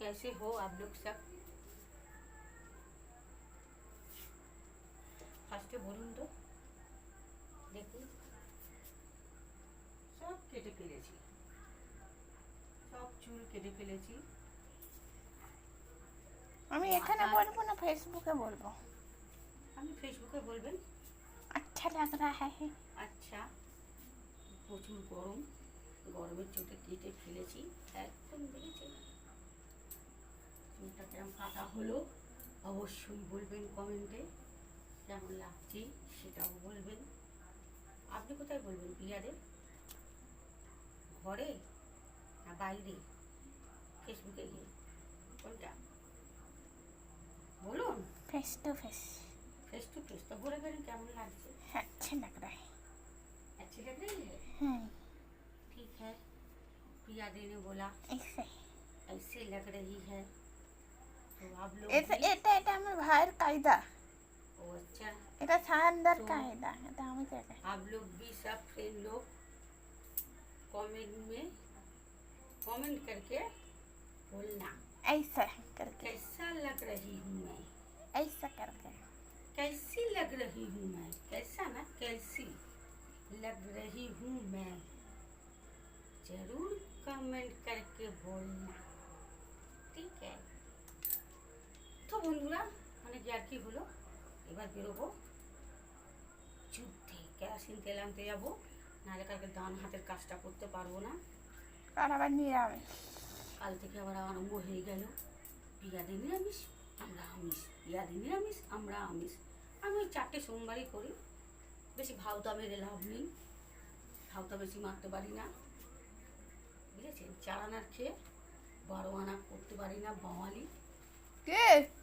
कैसे हो आप लोग सब? ফার্স্টে বলুন তো, দেখুন সব কেটে ফেলেছি, সব চুল কেটে ফেলেছি। আমি এখানে বলবো না, ফেসবুকে বলবো। আপনি ফেসবুকে বলবেন। अच्छा लग रहा है। আচ্ছা, প্রচুর গরম, গরমের চোটে কেটে ফেলেছি একদম। দেখেছেন চুলটা কেমন কাটা হলো? অবশ্যই বলবেন কমেন্টে কেমন লাগছে, সেটাও বলবেন। আপনি কোথায় বলবেন বিহারে? ঘরে না বাইরে? ফেসবুকে গিয়ে? কোনটা বলুন? Face to face. Face to face तो बोले फिर केमन लागছে? अच्छा लग रहा है। अच्छी लग रही है? ठीक है, प्रिया दी ने बोला ऐसे ऐसे लग रही है, तो आप लोग এটা भी- এটা এটা আমার ভাইয়ের কায়দা। ओ अच्छा, এটা শানদার তো- কায়দা, এটা আমি জানি। आप लोग भी सब फ्रेंड लोग कमेंट में कमेंट करके बोलना ऐसा करके, कैसा लग रही हूँ मैं, ऐसा करके। कैसी लग रही हूँ मैं, कैसा ना कैसी लग रही हूँ मैं, जरूर कमेंट करके बोलना, ठीक है? তো বন্ধুরা, অনেক আর কি হলো, এবার বেরোবো যুদ্ধে। কেরোসিন তেল আনতে যাবো, নাহলে কালকে ডান হাতের কাজটা করতে পারবো না। আর আবার নিরামিষ। কাল থেকে আবার আরম্ভ হয়ে গেল, পিয়াদি নিরামিষ আমরা আমিষ, পিয়াদি নিরামিষ আমরা আমিষ। আমি ওই 4টে সোমবারই করি, বেশি ভাওতা মেরে লাভ নেই, ভাওতা বেশি মারতে পারি না, বুঝেছেন? 4 আনার খেয়ে 12 আনা করতে পারি না, বাঙালি। কে